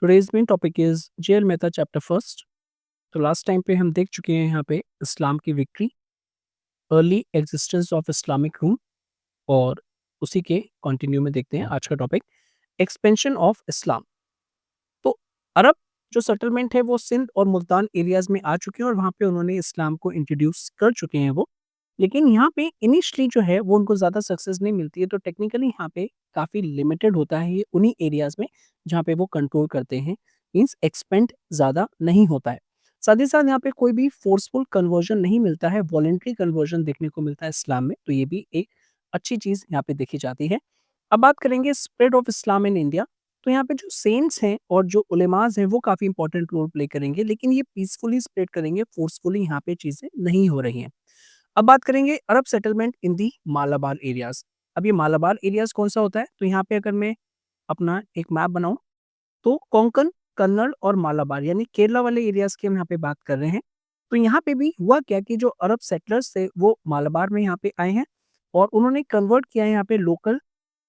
Today's main topic is JL Mehta chapter first. तो last time पे हम देख चुके हैं यहाँ पे इस्लाम की victory, early existence of Islamic rule, और उसी के कंटिन्यू में देखते हैं आज का टॉपिक एक्सपेंशन ऑफ इस्लाम। तो अरब जो सेटलमेंट है वो सिंध और मुल्तान एरियाज में आ चुके हैं और वहाँ पे उन्होंने इस्लाम को इंट्रोड्यूस कर चुके हैं वो। लेकिन यहाँ पे इनिशियली जो है वो उनको ज़्यादा सक्सेस नहीं मिलती है, तो टेक्निकली यहाँ पे काफ़ी लिमिटेड होता है ये उन्हीं एरियाज में जहाँ पे वो कंट्रोल करते हैं। मीन्स एक्सपेंड ज़्यादा नहीं होता है। साथ ही साथ यहाँ पे कोई भी फोर्सफुल कन्वर्जन नहीं मिलता है, वॉलेंट्री कन्वर्जन देखने को मिलता है इस्लाम में, तो ये भी एक अच्छी चीज़ यहाँ पे देखी जाती है। अब बात करेंगे spread of Islam in India. तो यहाँ पे जो सेंट्स हैं और जो उलेमाज हैं वो काफ़ी इंपॉर्टेंट रोल प्ले करेंगे, लेकिन ये पीसफुली स्प्रेड करेंगे, फोर्सफुली यहाँ पे चीज़ें नहीं हो रही हैं। अब बात करेंगे Arab settlement in the Malabar areas. अब ये मालाबार एरियाज कौन सा होता है, तो यहाँ पे अगर मैं अपना एक मैप बनाऊं तो कोंकण, कन्नड़ और मालाबार यानी केरला वाले एरियाज की हम यहाँ पे बात कर रहे हैं। तो यहाँ पे भी हुआ क्या कि जो अरब सेटलर्स थे वो मालाबार में यहाँ पे आए हैं और उन्होंने कन्वर्ट किया है यहाँ पे लोकल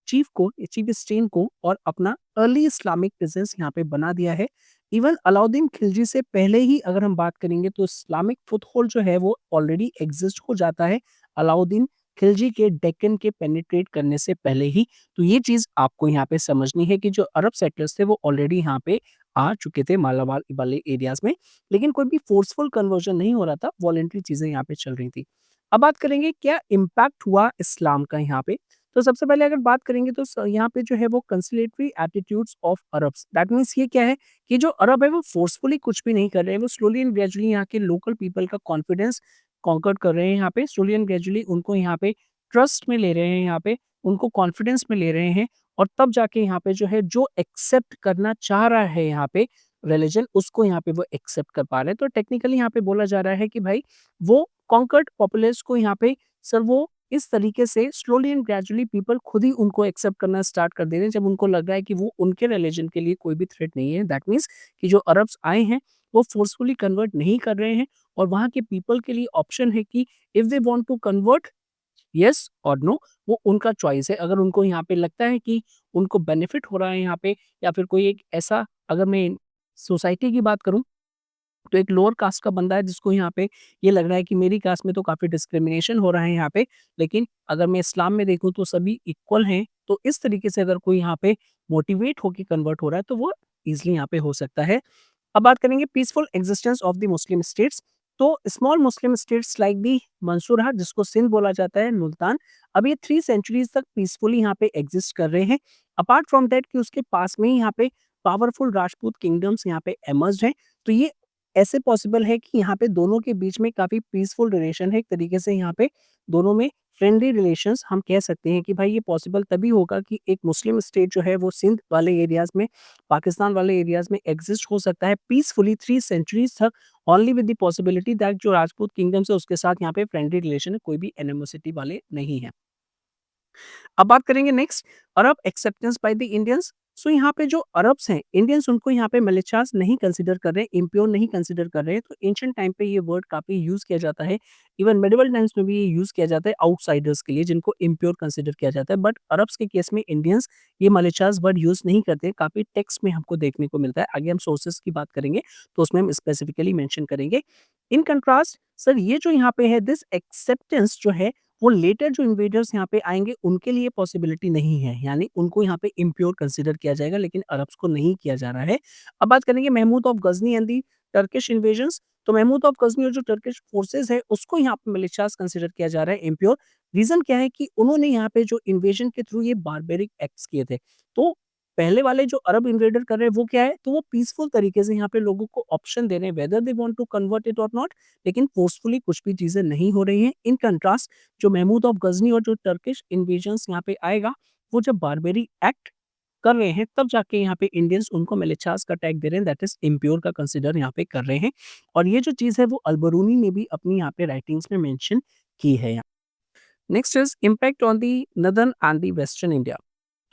चीफ स्टेन को और अपना अर्ली इस्लामिक प्रेजेंस यहाँ पे बना दिया है। इवन अलाउद्दीन खिलजी से पहले ही अगर हम बात करेंगे तो इस्लामिक फुटहोल्ड जो है वो ऑलरेडी एग्जिस्ट हो जाता है अलाउद्दीन खिलजी के डेक्कन के पेनिट्रेट करने से पहले ही। तो ये चीज आपको यहाँ पे समझनी है कि जो अरब सेटलर्स थे वो ऑलरेडी यहाँ पे आ चुके थे मालाबार वाले एरियाज में, लेकिन कोई भी फोर्सफुल कन्वर्जन नहीं हो रहा था, वॉलेंट्री चीजें यहाँ पे चल रही थी। अब बात करेंगे क्या इम्पैक्ट हुआ इस्लाम का यहाँ पे। तो सबसे पहले अगर बात करेंगे तो यहाँ पे जो है वो conciliatory attitudes of Arabs, that means ये क्या है कि जो अरब है वो फोर्सफुली कुछ भी नहीं कर रहे हैं, वो स्लोली एंड ग्रेजुअली यहाँ के लोकल पीपल का कॉन्फिडेंस कॉन्कर कर रहे हैं। यहाँ पे स्लोली एंड ग्रेजुअली उनको यहाँ पे ट्रस्ट में ले रहे हैं, यहाँ पे उनको कॉन्फिडेंस में ले रहे हैं, और तब जाके यहाँ पे जो है जो एक्सेप्ट करना चाह रहा है यहाँ पे रिलीजन, उसको यहाँ पे वो एक्सेप्ट कर पा रहे हैं। तो टेक्निकली यहाँ पे बोला जा रहा है कि भाई वो कॉन्कर्ड पॉपुलेस को यहाँ पे सर वो इस तरीके से स्लोली एंड ग्रेजुअली पीपल खुद ही उनको एक्सेप्ट करना स्टार्ट कर दे रहे हैं जब उनको लग रहा है कि वो उनके रिलीजन के लिए कोई भी थ्रेट नहीं है। दैट मीन्स कि जो अरब्स आए हैं वो फोर्सफुली कन्वर्ट नहीं कर रहे हैं, और वहाँ के पीपल के लिए ऑप्शन है कि if they want to convert, yes और नो, वो उनका चॉइस है। अगर उनको यहाँ पे लगता है कि उनको बेनिफिट हो रहा है यहाँ पे, या फिर कोई एक ऐसा, अगर मैं सोसाइटी की बात करूँ तो एक लोअर कास्ट का बंदा है जिसको यहाँ पे ये लग रहा है कि मेरी कास्ट में तो काफ़ी डिस्क्रिमिनेशन हो रहा है यहाँ पे, लेकिन अगर मैं इस्लाम में देखूँ तो सभी इक्वल हैं। तो इस तरीके से अगर कोई यहाँ पे मोटिवेट होके कन्वर्ट हो रहा है तो वो ईज़िली यहाँ पे हो सकता है। अब बात करेंगे peaceful existence of the Muslim states. तो small Muslim states like the Mansura, जिसको सिंध बोला जाता है, मुल्तान, अब ये 3 सेंचुरीज तक पीसफुली यहाँ पे एग्जिस्ट कर रहे हैं। अपार्ट फ्रॉम दैट कि उसके पास में ही यहाँ पे पावरफुल राजपूत किंगडम्स यहाँ पे एमर्ज्ड हैं। तो ये ऐसे पॉसिबल है कि यहाँ पे दोनों के बीच में काफ़ी पीसफुल रिलेशन है। एक तरीके से यहाँ पे दोनों में फ्रेंडली रिलेशंस हम कह सकते हैं कि भाई ये पॉसिबल तभी होगा कि एक मुस्लिम स्टेट जो है वो सिंध वाले एरियाज़ में, पाकिस्तान वाले एरियाज़ में एग्ज़िस्ट हो सकता है पीसफुली 3 सेंचुरीज़ तक, only with the possibility that जो राजपूत किंगडम्स है उसके साथ यहाँ पे फ्रेंडली रिलेशन है, कोई भी एनिमोसिटी वाले नहीं है। अब बात करेंगे next Arab acceptance by the Indians. So यहाँ पे जो अरब्स हैं, इंडियंस उनको यहाँ पे मलिचास नहीं कंसीडर कर रहे हैं, इम्प्योर नहीं कंसीडर कर रहे हैं। तो एंशिएंट टाइम पे ये वर्ड काफ़ी यूज़ किया जाता है। इवन मेडिवल टाइम्स में भी ये यूज़ किया जाता है आउटसाइडर्स के लिए जिनको इम्प्योर कंसीडर किया जाता है। बट अरब्स के केस में इंडियंस ये मलिचास वर्ड यूज़ नहीं करते, काफ़ी टेक्स्ट में हमको देखने को मिलता है। आगे हम सोर्सेस की बात करेंगे तो उसमें हम स्पेसिफिकली मेंशन करेंगे। इन कंट्रास्ट सर ये जो यहाँ पे है दिस एक्सेप्टेंस जो है वो लेटर जो इन्वेडर्स यहाँ पे आएँगे उनके लिए पॉसिबिलिटी नहीं है, यानी उनको यहाँ पे इम्प्योर कंसीडर किया जाएगा, लेकिन अरब्स को नहीं किया जा रहा है। अब बात करेंगे Mahmud of Ghazni and the Turkish invasions. तो महमूद ऑफ गज़नी और जो टर्किश फोर्सेस है उसको यहाँ पे मिलिशियास कंसीडर किया जा रहा है इम्प्योर। रीज़न क्या है कि उन्होंने यहाँ पे जो इन्वेजन के थ्रू ये बारबेरिक एक्ट्स किए थे। तो पहले वाले जो अरब इन्वेडर कर रहे हैं वो क्या है, तो वो पीसफुल तरीके से यहाँ पे लोगों को ऑप्शन दे रहे हैं whether they want to convert it और नॉट, लेकिन फोर्सफुली कुछ भी चीज़ें नहीं हो रही हैं। इन कंट्रास्ट जो महमूद ऑफ गजनी और जो टर्किश इन्वेजन्स यहाँ पे आएगा, वो जब बारबेरी एक्ट कर रहे हैं तब जाके यहाँ पे इंडियंस उनको मिलिशियास का टैग दे रहे हैं, दैट इज इम्प्योर का कंसीडर यहाँ पे कर रहे हैं। और ये जो चीज़ है वो अलबरूनी ने भी अपनी यहाँ पे राइटिंग्स में मेंशन की है। Next is impact on the northern and the western India.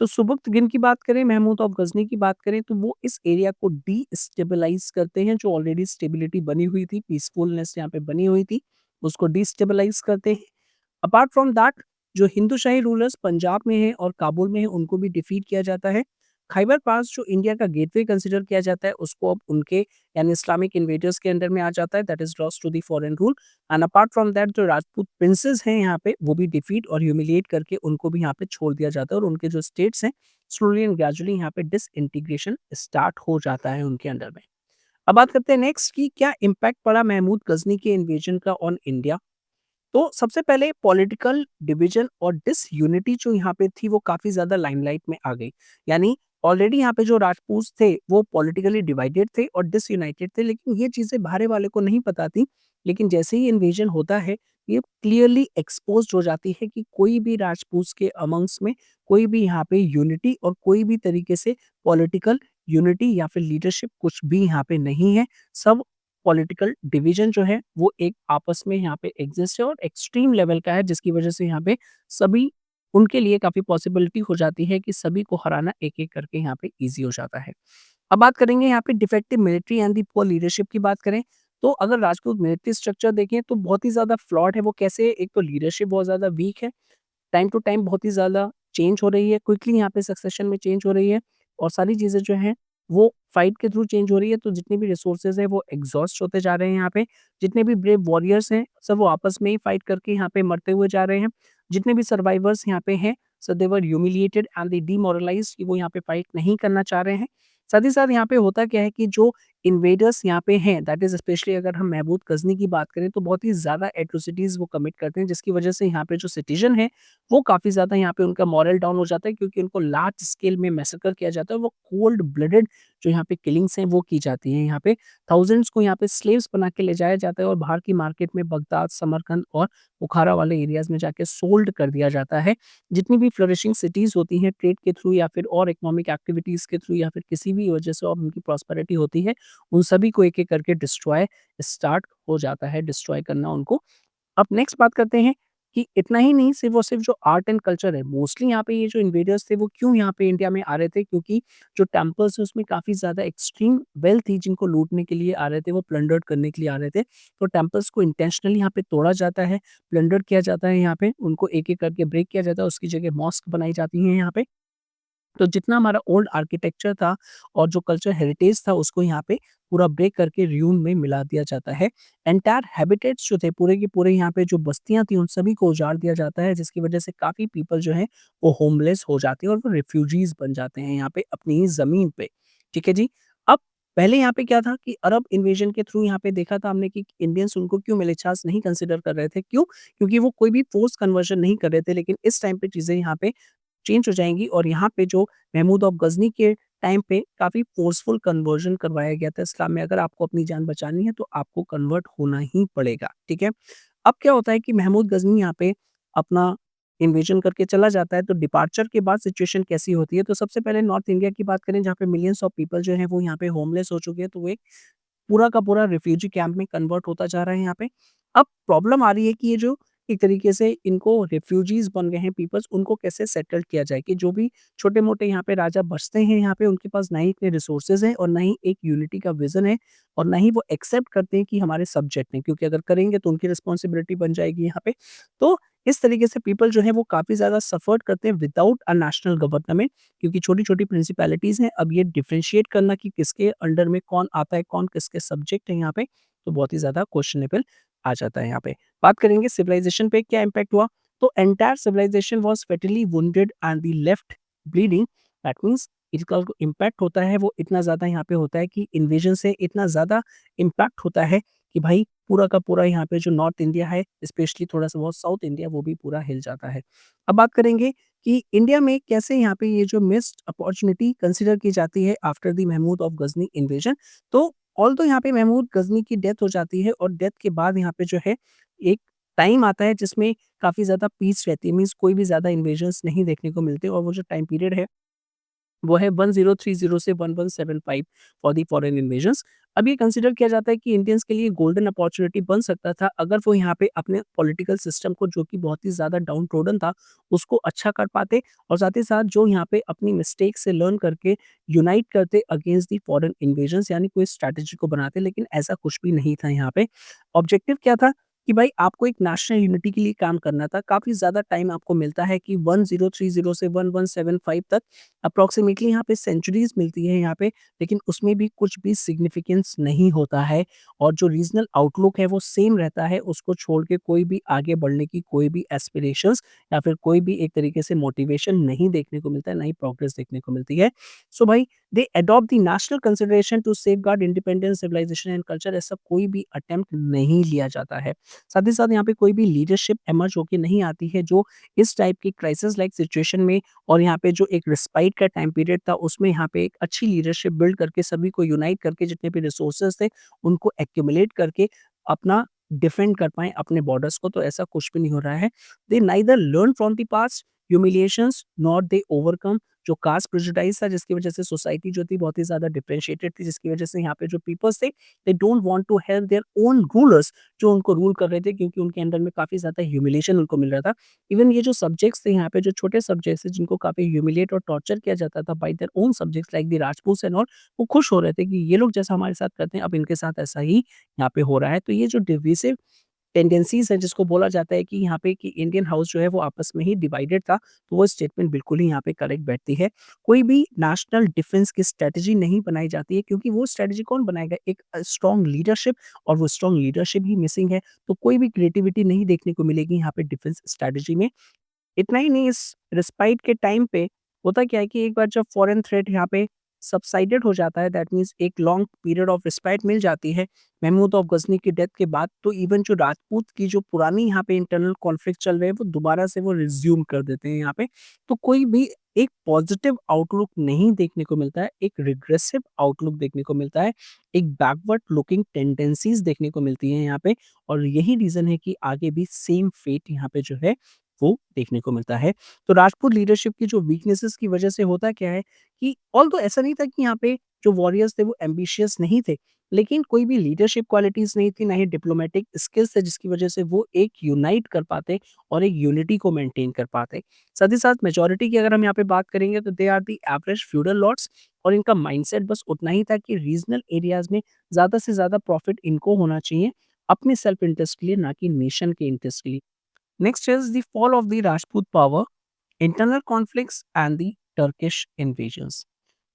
तो सुबुक्तगिन की बात करें, महमूद ऑफ गजनी की बात करें, तो वो इस एरिया को डीस्टेबलाइज करते हैं। जो ऑलरेडी स्टेबिलिटी बनी हुई थी, पीसफुलनेस यहाँ पे बनी हुई थी, उसको डीस्टेबलाइज करते हैं। अपार्ट फ्रॉम दैट जो हिंदू शाही रूलर्स पंजाब में हैं और काबुल में हैं उनको भी डिफीट किया जाता है। खैबर पास जो इंडिया का गेटवे कंसिडर किया जाता है, उसको अब उनके यानी इस्लामिक इन्वेडर्स के अंडर में आ जाता है, that is lost to the foreign rule and apart from that जो राजपूत प्रिंसेस हैं यहाँ पे, वो भी डिफीट और ह्यूमिलिएट करके उनको भी यहाँ पे छोड़ दिया जाता है और उनके जो स्टेट्स हैं, स्लोली एंड ग्रेजुअली यहाँ पे डिसइंटीग्रेशन स्टार्ट हो जाता है उनके अंडर में। अब बात करते हैं नेक्स्ट कि क्या इम्पैक्ट पड़ा महमूद गज़नी के इन्वेजन का ऑन इंडिया? तो सबसे पहले पॉलिटिकल डिवीजन और डिसयूनिटी जो यहाँ पे थी वो काफ़ी ज़्यादा लाइमलाइट में आ गई। यानी ऑलरेडी यहाँ पे जो राजपूत थे वो पॉलिटिकली डिवाइडेड थे और डिसयूनाइटेड थे, लेकिन ये चीज़ें बाहर वाले को नहीं पता थी। लेकिन जैसे ही इन्वेजन होता है, ये क्लियरली एक्सपोज़्ड हो जाती है कि कोई भी राजपूत के अमंग्स में कोई भी यहाँ पे यूनिटी और कोई भी तरीके से पॉलिटिकल यूनिटी या फिर लीडरशिप कुछ भी यहाँ पे नहीं है। सब पॉलिटिकल डिवीजन जो है वो एक आपस में यहाँ पे एग्जिस्ट है और एक्सट्रीम लेवल का है, जिसकी वजह से यहाँ पे सभी उनके लिए काफ़ी पॉसिबिलिटी हो जाती है कि सभी को हराना एक-एक करके यहाँ पे ईज़ी हो जाता है। अब बात करेंगे यहाँ पे defective military and the poor leadership की बात करें, तो अगर राजपूत मिलिट्री स्ट्रक्चर देखें तो बहुत ही ज़्यादा फ्लॉड है। वो कैसे? एक तो लीडरशिप बहुत ज़्यादा वीक है, टाइम टू टाइम बहुत ही ज़्यादा चेंज हो रही है, क्विकली यहाँ पे सक्सेशन में चेंज हो रही है और सारी चीज़ें जो हैं वो फाइट के थ्रू चेंज हो रही है, तो जितने भी रिसोर्सेज़ हैं वो एग्ज़ॉस्ट होते जा रहे हैं यहाँ पे। जितने भी ब्रेव वॉरियर्स हैं, सब वो आपस में ही फाइट करके यहाँ पे मरते हुए जा रहे हैं। जितने भी सर्वाइवर्स यहाँ पे हैं, सो दे वर ह्यूमिलिएटेड एंड दे डिमोरलाइज्ड कि वो यहाँ पे फाइट नहीं करना चाह रहे हैं। साथ ही साथ यहाँ पे होता क्या है कि जो इन्वेडर्स यहाँ पे हैं, दैट इज़ स्पेशली अगर हम महमूद गज़नी की बात करें, तो बहुत ही ज़्यादा एट्रोसिटीज़ वो कमिट करते हैं, जिसकी वजह से यहाँ पे जो सिटिज़न है वो काफ़ी ज़्यादा यहाँ पे उनका मॉरल डाउन हो जाता है, क्योंकि उनको लार्ज स्केल में मैसेकर किया जाता है। वो कोल्ड ब्लडेड जो यहाँ पे किलिंग्स हैं वो की जाती हैं यहाँ पे। थाउज़ेंड्स को यहाँ पे स्लेव्स बना के ले जाया जाता है और बाहर की मार्केट में बगदाद, समरकंद और बुखारा वाले एरियाज़ में जाके सोल्ड कर दिया जाता है। जितनी भी फ्लोरिशिंग सिटीज़ होती हैं ट्रेड के थ्रू या फिर और इकोनॉमिक एक्टिविटीज़ के थ्रू या फिर किसी भी वजह से और उनकी प्रॉस्पेरिटी होती है, उन सभी को एक-एक करके डिस्ट्रॉय स्टार्ट हो जाता है, डिस्ट्रॉय करना उनको। अब नेक्स्ट बात करते हैं कि इतना ही नहीं, सिर्फ़ और सिर्फ़ जो आर्ट एंड कल्चर है, मोस्टली यहाँ पे ये जो इन्वेडर्स थे वो क्यों यहाँ पे इंडिया में आ रहे थे? क्योंकि जो टेम्पल्स हैं उसमें काफ़ी ज़्यादा एक्सट्रीम वेल्थ थी, जिनको लूटने के लिए आ रहे थे, वो प्लंडर्ड करने के लिए आ रहे थे। तो टेम्पल्स को इंटेंशनली यहाँ पे तोड़ा जाता है, प्लंडर किया जाता है यहाँ पे, उनको एक-एक करके ब्रेक किया जाता है, उसकी जगह मॉस्क बनाई जाती हैं यहाँ पे। तो जितना हमारा ओल्ड आर्किटेक्चर था और जो कल्चर हेरिटेज था, उसको यहाँ पे पूरा ब्रेक करके र्यून में मिला दिया जाता है। एंटायर हैबिटेट्स जो थे पूरे के पूरे यहाँ पे जो बस्तियाँ थी उन सभी को उजाड़ दिया जाता है, जिसकी वजह से काफ़ी पीपल जो हैं वो होमलेस हो जाते हैं और वो रिफ्यूजीज़ बन जाते हैं यहाँ पे अपनी ही ज़मीन पे। ठीक है जी? अब पहले यहाँ पे क्या था कि अरब इन्वेजन के थ्रू यहाँ पे देखा था हमने कि इंडियंस उनको क्यों मिलिशियास नहीं कंसिडर कर रहे थे, क्यों? क्योंकि वो कोई भी फ़ोर्स कन्वर्जन नहीं कर रहे थे, लेकिन इस टाइम पे चीज़ें यहाँ पे चेंज हो जाएँगी और यहाँ पे जो महमूद ऑफ गज़नी के टाइम पे काफ़ी फ़ोर्सफुल कन्वर्ज़न करवाया गया था इस्लाम में। अगर आपको अपनी जान बचानी है तो आपको कन्वर्ट होना ही पड़ेगा, ठीक है? अब क्या होता है कि महमूद गज़नी यहाँ पे अपना इन्वेजन करके चला जाता है, तो डिपार्चर के बाद सिचुएशन कैसी होती है? तो सबसे पहले नॉर्थ इंडिया की बात करें, जहाँ पे मिलियंस ऑफ पीपल जो हैं वो यहाँ पे होमलेस हो चुके हैं, तो वो एक पूरा का पूरा रिफ्यूजी कैंप में कन्वर्ट होता जा रहा है यहाँ पे। अब प्रॉब्लम आ रही है कि ये जो एक तरीके से इनको रिफ्यूजीज़ बन गए हैं पीपल्स, उनको कैसे सेटल किया जाए कि जो भी छोटे-मोटे यहाँ पे राजा बसते हैं यहाँ पे, उनके पास ना ही इतने रिसोर्सेज़ हैं और ना ही एक यूनिटी का विज़न है और ना ही वो एक्सेप्ट करते हैं कि हमारे सब्जेक्ट हैं, क्योंकि अगर करेंगे तो उनकी रिस्पॉन्सिबिलिटी बन जाएगी यहाँ पे। तो इस तरीके से पीपल जो है वो काफ़ी ज़्यादा सफ़र करते हैं विदाउट अ नेशनल गवर्नमेंट, क्योंकि छोटी-छोटी प्रिंसिपैलिटीज़ हैं। अब ये डिफरेंशिएट करना कि किसके अंडर में कौन आता है, कौन किसके सब्जेक्ट है यहाँ पे, तो बहुत ही ज़्यादा क्वेश्चनेबल आ जाता है यहाँ पे। बात करेंगे सिविलाइज़ेशन पे क्या इम्पैक्ट हुआ, तो entire civilisation was fatally wounded and the left bleeding. That means इसका जो इम्पैक्ट होता है वो इतना ज़्यादा यहाँ पे होता है कि इन्वेजन से इतना ज़्यादा इम्पैक्ट होता है कि भाई पूरा का पूरा यहाँ पे जो नॉर्थ इंडिया है, स्पेशली थोड़ा-सा बहुत साउथ इंडिया, वो भी पूरा हिल जाता है। अब बात करेंगे कि इंडिया में कैसे यहाँ पे ये जो मिस्ड अपॉर्च्युनिटी कंसीडर की जाती है after the Mahmud of Ghazni invasion. तो ऑल्दो यहाँ पे महमूद गज़नी की डेथ हो जाती है और डेथ के बाद यहाँ पे जो है एक टाइम आता है जिसमें काफ़ी ज़्यादा पीस रहती है, मीन्स कोई भी ज़्यादा इन्वेजन्स नहीं देखने को मिलते और वो जो टाइम पीरियड है वो है 1030 से 1175 फॉर द फॉरेन इन्वेजन्स। अब ये कंसीडर किया जाता है कि इंडियंस के लिए गोल्डन अपॉर्च्युनिटी बन सकता था अगर वो यहाँ पे अपने पॉलिटिकल सिस्टम को, जो कि बहुत ही ज़्यादा डाउन ट्रोडन था, उसको अच्छा कर पाते और साथ ही साथ जो यहाँ पे अपनी मिस्टेक से लर्न करके यूनाइट करते अगेंस्ट द फॉरेन इन्वेजन्स, यानी कोई स्ट्रैटेजी को बनाते, लेकिन ऐसा कुछ भी नहीं था यहाँ पे। ऑब्जेक्टिव क्या था? कि भाई आपको एक नेशनल यूनिटी के लिए काम करना था, काफ़ी ज़्यादा टाइम आपको मिलता है कि 1030 से 1175 तक अप्रॉक्सिमेटली यहाँ पे सेंचुरीज़ मिलती है यहाँ पे, लेकिन उसमें भी कुछ भी सिग्निफिकेंस नहीं होता है और जो रीजनल आउटलुक है वो सेम रहता है, उसको छोड़ के कोई भी आगे बढ़ने की कोई भी एस्पिरेशंस या फिर कोई भी एक तरीके से मोटिवेशन नहीं देखने को मिलता है, ना ही प्रोग्रेस देखने को मिलती है। सो भाई they adopt the national consideration to safeguard independence, civilisation and culture, ऐसा कोई भी अटेम्प्ट नहीं लिया जाता है। साथ ही साथ यहाँ पे कोई भी लीडरशिप इमर्ज होके नहीं आती है जो इस टाइप की क्राइसिस लाइक सिचुएशन में और यहाँ पे जो एक रिस्पाइट का टाइम पीरियड था उसमें यहाँ पे एक अच्छी लीडरशिप बिल्ड करके सभी को यूनाइट करके जितने भी रिसोर्सेज थे उनको एक्यूमुलेट करके अपना डिफेंड कर पाएँ अपने बॉर्डर्स को, तो ऐसा कुछ भी नहीं हो रहा है। They neither learn from the past humiliations not they overcome जो कास्ट प्रेजुडाइज था जिसकी वजह से सोसाइटी जो थी बहुत ही ज़्यादा डिफरेंशिएटेड थी, जिसकी वजह से यहाँ पे जो पीपल्स थे they don't want to help their own rulers जो उनको रूल कर रहे थे, क्योंकि उनके अंडर में काफ़ी ज़्यादा ह्यूमिलिएशन उनको मिल रहा था। इवन ये जो सब्जेक्ट्स थे यहाँ पे जो छोटे सब्जेक्ट्स थे जिनको काफ़ी ह्यूमिलिएट और टॉर्चर किया जाता था bye their own subjects like the Rajput and all, वो खुश हो रहे थे कि ये लोग जैसा हमारे साथ करते हैं अब इनके साथ ऐसा ही यहाँ पे हो रहा है। तो ये जो डिविसिव टेंडेंसीज़ है जिसको बोला जाता है कि यहाँ पे कि इंडियन हाउस जो है वो आपस में ही डिवाइडेड था, तो वो स्टेटमेंट बिल्कुल ही यहाँ पे करेक्ट बैठती है। कोई भी नेशनल डिफेंस की स्ट्रैटेजी नहीं बनाई जाती है क्योंकि वो स्ट्रैटेजी कौन बनाएगा? एक स्ट्रॉन्ग लीडरशिप, और वो स्ट्रॉन्ग लीडरशिप ही मिसिंग है, तो कोई भी क्रिएटिविटी नहीं देखने को मिलेगी यहाँ पे डिफेंस स्ट्रैटेजी में। इतना ही नहीं, इस रिस्पाइट के टाइम पे होता क्या है कि एक बार जब फॉरेन थ्रेट यहाँ पे सबसाइडेड हो जाता है, दैट मीन्स एक लॉन्ग पीरियड ऑफ रिस्पाइट मिल जाती है महमूद ऑफ गजनी की डेथ के बाद, तो इवन जो राजपूत की जो पुरानी यहाँ पे इंटरनल कॉन्फ्लिक्ट चल रहे हैं वो दोबारा से वो रिज्यूम कर देते हैं यहाँ पे। तो कोई भी एक पॉजिटिव आउटलुक नहीं देखने को मिलता है, एक रिग्रेसिव आउटलुक देखने को मिलता है, एक बैकवर्ड लुकिंग टेंडेंसीज देखने को मिलती है यहाँ पे, और यही रीजन है कि आगे भी सेम फेट यहाँ पे जो है वो देखने को मिलता है। तो राजपूत लीडरशिप की जो वीकनेसेस की वजह से होता क्या है कि ऑल्दो ऐसा नहीं था कि यहाँ पे जो वॉरियर्स थे वो एम्बिशियस नहीं थे, लेकिन कोई भी लीडरशिप क्वालिटीज़ नहीं थी, ना ही डिप्लोमैटिक स्किल्स थे जिसकी वजह से वो एक यूनाइट कर पाते और एक यूनिटी को मेंटेन कर पाते। साथ ही साथ मेजॉरिटी की अगर हम यहाँ पे बात करेंगे तो they are the average feudal lords, और इनका माइंडसेट बस उतना ही था कि रीजनल एरियाज़ में ज़्यादा से ज़्यादा प्रॉफिट इनको होना चाहिए, अपने सेल्फ इंटरेस्ट के लिए, ना कि नेशन के इंटरेस्ट के लिए। Next is the fall of the Rajput power, internal conflicts and the Turkish invasions.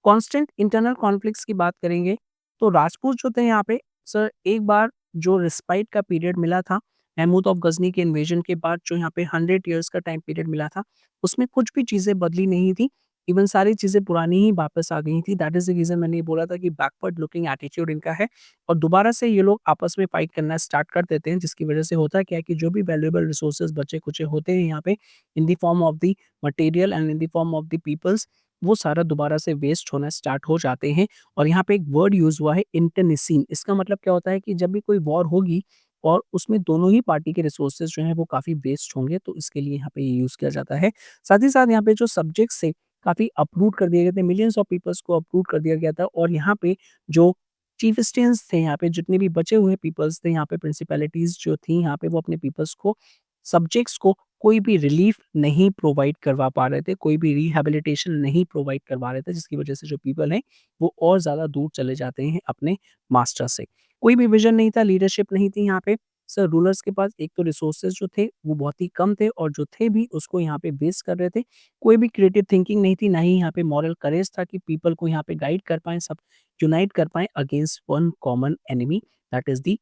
Constant internal conflicts की बात करेंगे तो राजपूत जो थे यहाँ पे सर, एक बार जो रिस्पाइट का पीरियड मिला था महमूद ऑफ गजनी के इन्वेजन के बाद, जो यहाँ पे 100 ईयर्स का टाइम पीरियड मिला था, उसमें कुछ भी चीज़ें बदली नहीं थी। इवन सारी चीज़ें पुरानी ही वापस आ गई थी। दैट इज़ द रीज़न मैंने ये बोला था कि बैकवर्ड लुकिंग एटीट्यूड इनका है, और दोबारा से ये लोग आपस में फाइट करना स्टार्ट कर देते हैं, जिसकी वजह से होता क्या है कि जो भी वैल्यूएबल रिसोर्सेज बचे-खुचे होते हैं यहाँ पे in the form of the material and in the form of the peoples, वो सारा दोबारा से वेस्ट होना स्टार्ट हो जाते हैं। और यहाँ पे एक वर्ड यूज़ हुआ है इंटरनिसीन, इसका मतलब क्या होता है कि जब भी कोई वॉर होगी और उसमें दोनों ही पार्टी के रिसोर्सेज जो हैं वो काफ़ी वेस्ट होंगे, तो इसके लिए यहाँ पे ये यूज़ किया जाता है। साथ ही साथ यहाँ पे जो सब्जेक्ट्स थे काफ़ी अपरूट कर दिए गए थे, मिलियंस ऑफ पीपल्स को अपरूट कर दिया गया था, और यहाँ पे जो चीफस्टेन्स थे, यहाँ पे जितने भी बचे हुए पीपल्स थे, यहाँ पे प्रिंसिपैलिटीज़ जो थी यहाँ पे, वो अपने पीपल्स को, सब्जेक्ट्स को कोई भी रिलीफ नहीं प्रोवाइड करवा पा रहे थे, कोई भी रिहैबिलिटेशन नहीं प्रोवाइड करवा रहे थे, जिसकी वजह से जो पीपल हैं, वो और ज़्यादा दूर चले जाते हैं अपने मास्टर से। कोई भी विज़न नहीं था, लीडरशिप नहीं थी यहाँ पे। सर, रूलर्स के पास एक तो रिसोर्सेज़ जो थे, वो बहुत ही कम थे, और जो थे भी उसको यहाँ पे वेस्ट कर रहे थे। कोई भी क्रिएटिव थिंकिंग नहीं थी, ना ही यहाँ पे मॉरल करेज था कि पीपल को यहाँ पे गाइड कर पाएँ, सब यूनाइट कर पाएँ against one common enemy, that is the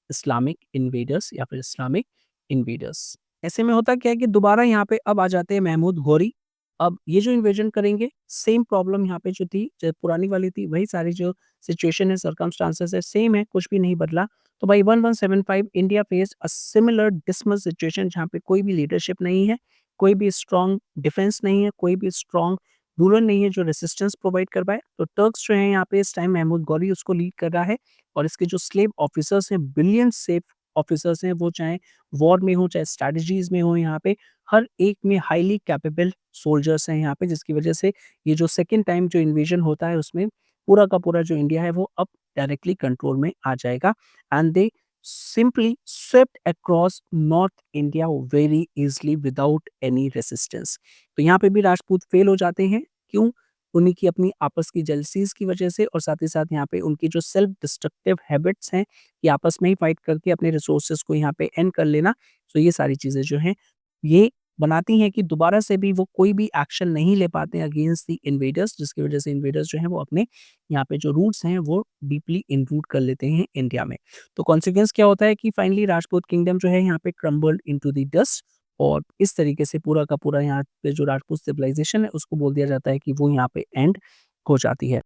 Islamic invaders या फिर इस्लामिक इन्वेडर्स। ऐसे में होता क्या है कि दोबारा यहाँ पे अब आ जाते हैं महमूद गौरी। अब ये जो इन्वेजन करेंगे, सेम प्रॉब्लम यहाँ पे जो थी, जो पुरानी वाली थी, वही सारी जो सिचुएशन है, सर्कमस्टांसेस है, सेम है, कुछ भी नहीं बदला। तो भाई 1175 India faced a similar dismal situation जहाँ पे कोई भी लीडरशिप नहीं है, कोई भी स्ट्रॉन्ग डिफेंस नहीं है, कोई भी स्ट्रॉन्ग रूलर नहीं है जो रेजिस्टेंस प्रोवाइड कर पाए। तो टर्क्स जो हैं यहाँ पे इस टाइम महमूद गौरी उसको लीड कर रहा है, और इसके जो स्लेव ऑफिसर्स हैं, बिलियन स्लेव ऑफिसर्स हैं, वो चाहे वॉर में हो, चाहे स्ट्रैटेजीज़ में हो, यहाँ पे हर एक में हाइली कैपेबल सोल्जर्स हैं यहाँ पे, जिसकी वजह से ये जो सेकंड टाइम जो इन्वेजन होता है उसमें पूरा का पूरा जो इंडिया है वो अब डायरेक्टली कंट्रोल में आ जाएगा, and they simply swept across north India very easily without any resistance. तो यहाँ पे भी राजपूत फेल हो जाते हैं। क्यों? उन्हीं की अपनी आपस की जेलसीज़ की वजह से और साथ ही साथ यहाँ पे उनकी जो सेल्फ डिस्ट्रक्टिव हैबिट्स हैं, कि आपस में ही फाइट करके अपने रिसोर्सेज़ को यहाँ पे एंड कर लेना। सो ये सारी चीज़ें जो हैं, ये बनाती हैं कि दोबारा से भी वो कोई भी एक्शन नहीं ले पाते हैं अगेंस्ट द इन्वेडर्स, जिसकी वजह से इन्वेडर्स जो हैं वो अपने यहाँ पे जो रूट्स हैं वो डीपली इनरूट कर लेते हैं इंडिया में। तो कॉन्सिक्वेंस क्या होता है कि फाइनली राजपूत किंगडम जो है यहाँ पे क्रम्बल्ड इंटू द डस्ट और इस तरीके से पूरा का पूरा यहाँ पे जो राजपूत सिविलाइजेशन है उसको बोल दिया जाता है कि वो यहाँ पे एंड हो जाती है।